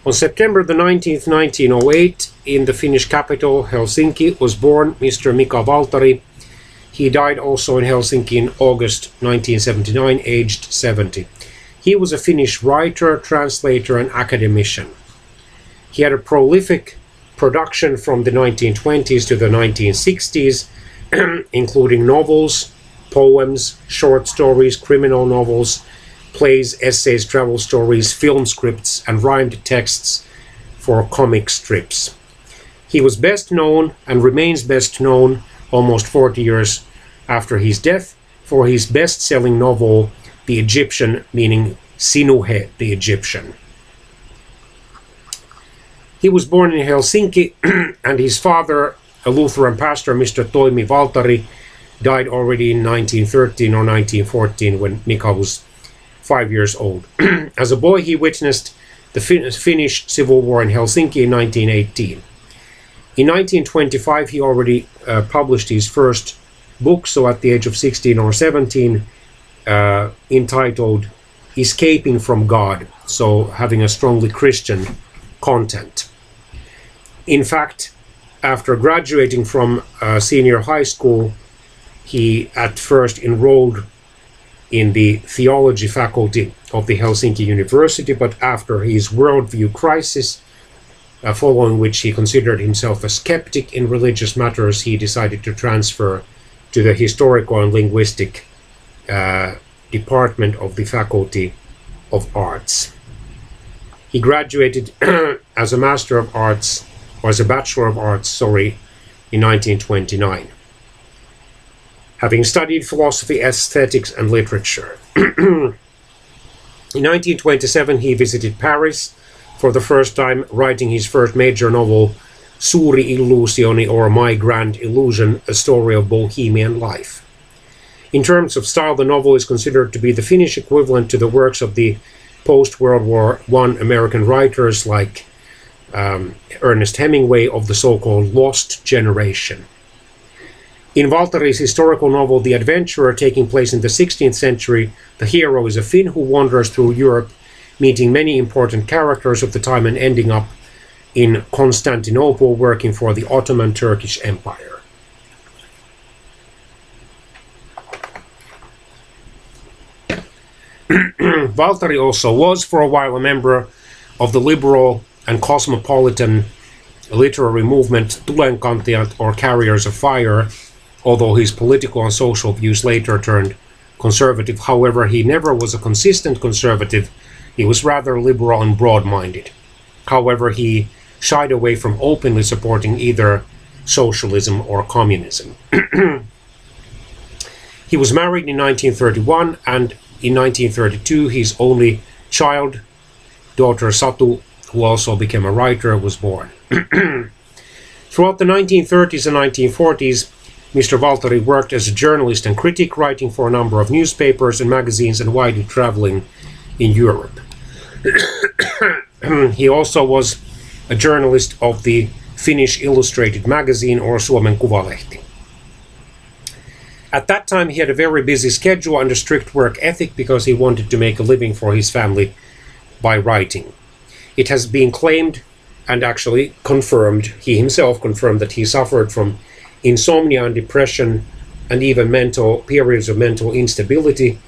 On September the 19th, 1908, in the Finnish capital, Helsinki, was born Mr. Mika Valtari. He died also in Helsinki in August 1979, aged 70. He was a Finnish writer, translator, and academician. He had a prolific production from the 1920s to the 1960s, including novels, poems, short stories, criminal novels, plays, essays, travel stories, film scripts, and rhymed texts for comic strips. He was best known and remains best known almost 40 years after his death for his best-selling novel, The Egyptian, meaning Sinuhe the Egyptian. He was born in Helsinki, and his father, a Lutheran pastor, Mr. Toimi Valtari, died already in 1913 or 1914 when Mika was 5 years old. As a boy, he witnessed the Finnish Civil War in Helsinki in 1918. In 1925, he already published his first book, so at the age of 16 or 17, entitled Escaping from God, so having a strongly Christian content. In fact, after graduating from senior high school, he at first enrolled in the theology faculty of the Helsinki University, but after his worldview crisis, following which he considered himself a skeptic in religious matters, he decided to transfer to the historical and linguistic department of the Faculty of Arts. He graduated as a Master of Arts, or as a Bachelor of Arts, in 1929. Having studied philosophy, aesthetics, and literature. In 1927, he visited Paris for the first time, writing his first major novel, Suuri Illusioni, or My Grand Illusion, a story of bohemian life. In terms of style, the novel is considered to be the Finnish equivalent to the works of the post-World War I American writers like Ernest Hemingway of the so-called Lost Generation. In Valtari's historical novel, The Adventurer, taking place in the 16th century, the hero is a Finn who wanders through Europe, meeting many important characters of the time and ending up in Constantinople working for the Ottoman Turkish Empire. Valtari also was for a while a member of the liberal and cosmopolitan literary movement Tulenkantajat, or Carriers of Fire, although his political and social views later turned conservative. However, he never was a consistent conservative. He was rather liberal and broad-minded. However, he shied away from openly supporting either socialism or communism. He was married in 1931, and in 1932 his only child, daughter Satu, who also became a writer, was born. Throughout the 1930s and 1940s, Mr. Valtari worked as a journalist and critic, writing for a number of newspapers and magazines and widely traveling in Europe. He also was a journalist of the Finnish Illustrated Magazine, or Suomen Kuvalehti. At that time, he had a very busy schedule and a strict work ethic because he wanted to make a living for his family by writing. It has been claimed and actually confirmed, he himself confirmed, that he suffered from insomnia and depression and even periods of mental instability,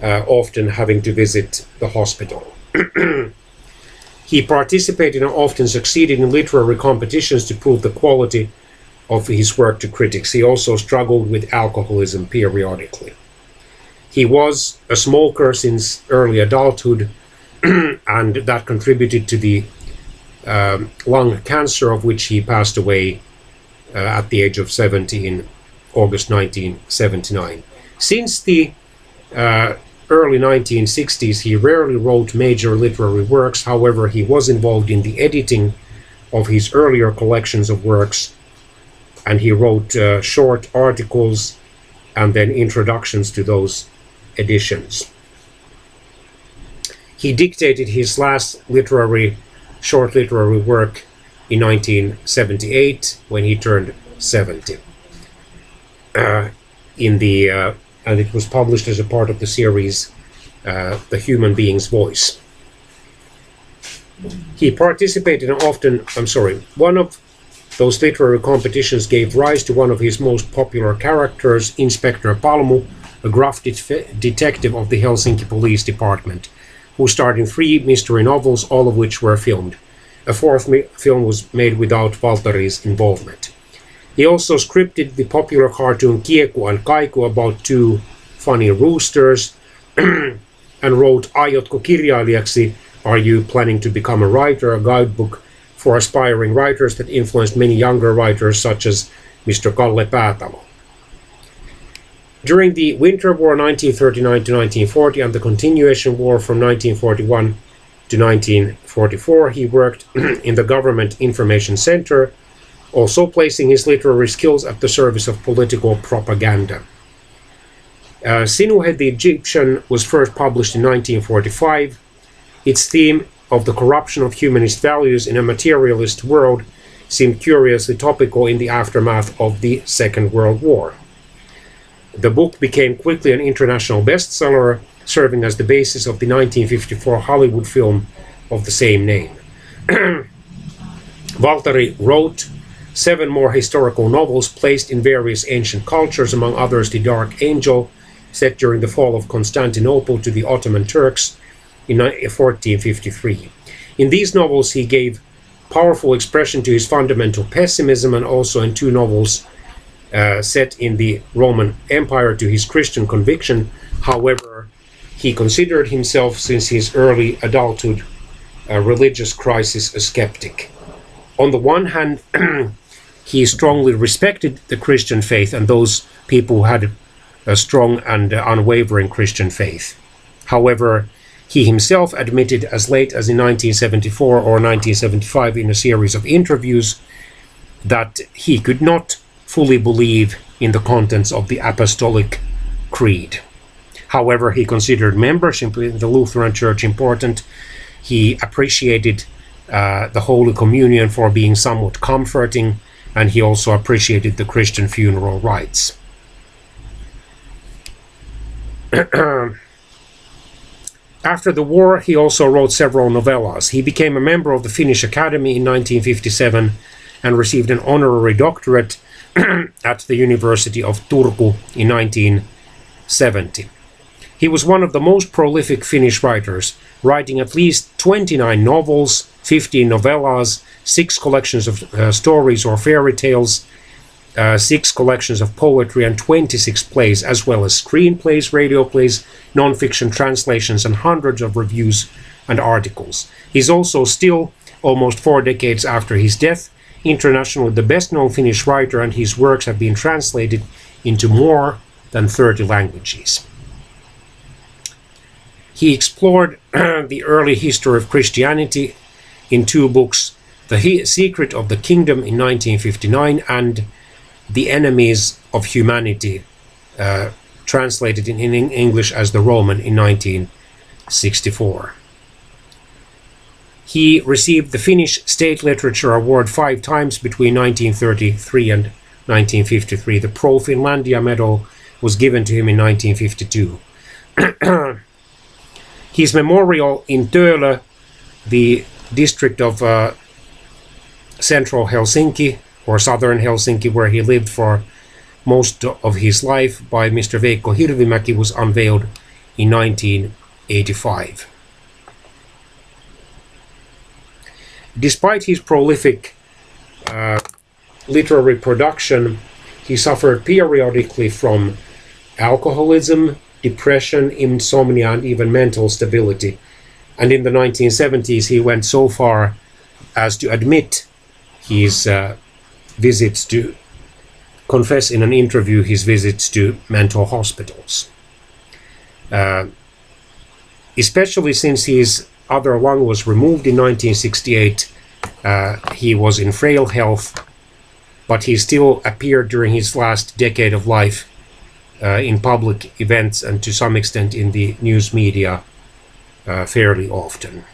often having to visit the hospital. He participated and often succeeded in literary competitions to prove the quality of his work to critics. He also struggled with alcoholism periodically. He was a smoker since early adulthood, and that contributed to the lung cancer, of which he passed away at the age of 70 in August 1979. Since the early 1960s, he rarely wrote major literary works. However, he was involved in the editing of his earlier collections of works, and he wrote short articles and then introductions to those editions. He dictated his last short literary work in 1978 when he turned 70. And it was published as a part of the series The Human Being's Voice. He participated in one of those literary competitions gave rise to one of his most popular characters, Inspector Palmu, a gruff detective of the Helsinki Police Department, who starred in 3 mystery novels, all of which were filmed. A 4th film was made without Valtteri's involvement. He also scripted the popular cartoon Kieku and Kaiku about 2 funny roosters, and wrote Aiotko kirjailijaksi? Are You Planning to Become a Writer? A guidebook for aspiring writers that influenced many younger writers such as Mr. Kalle Päätalo. During the Winter War 1939 to 1940 and the Continuation War from 1941 to 1944, he worked in the Government Information Center, also placing his literary skills at the service of political propaganda. Sinuhe the Egyptian was first published in 1945. Its theme of the corruption of humanist values in a materialist world seemed curiously topical in the aftermath of the Second World War. The book became quickly an international bestseller, serving as the basis of the 1954 Hollywood film of the same name. Valtteri wrote 7 more historical novels placed in various ancient cultures, among others The Dark Angel, set during the fall of Constantinople to the Ottoman Turks in 1453. In these novels he gave powerful expression to his fundamental pessimism, and also in 2 novels set in the Roman Empire to his Christian conviction. However, he considered himself, since his early adulthood religious crisis, a skeptic. On the one hand, he strongly respected the Christian faith and those people who had a strong and unwavering Christian faith. However, he himself admitted as late as in 1974 or 1975 in a series of interviews that he could not fully believe in the contents of the Apostolic Creed. However, he considered membership in the Lutheran Church important. He appreciated the Holy Communion for being somewhat comforting, and he also appreciated the Christian funeral rites. After the war, he also wrote several novellas. He became a member of the Finnish Academy in 1957 and received an honorary doctorate at the University of Turku in 1970. He was one of the most prolific Finnish writers, writing at least 29 novels, 15 novellas, 6 collections of stories or fairy tales, 6 collections of poetry, and 26 plays, as well as screenplays, radio plays, non-fiction translations, and hundreds of reviews and articles. He's also still, almost 4 decades after his death, internationally the best-known Finnish writer, and his works have been translated into more than 30 languages. He explored the early history of Christianity in 2 books, The Secret of the Kingdom in 1959 and The Enemies of Humanity, translated in English as The Roman in 1964. He received the Finnish State Literature Award 5 times between 1933 and 1953. The Pro Finlandia Medal was given to him in 1952. His memorial in Töölö, the district of central Helsinki, or southern Helsinki, where he lived for most of his life, by Mr. Veikko Hirvimäki, was unveiled in 1985. Despite his prolific literary production, he suffered periodically from alcoholism, depression, insomnia, and even mental instability. And in the 1970s, he went so far as to admit his visits to confess in an interview his visits to mental hospitals. Especially since his other lung was removed in 1968, he was in frail health, but he still appeared during his last decade of life in public events and to some extent in the news media fairly often.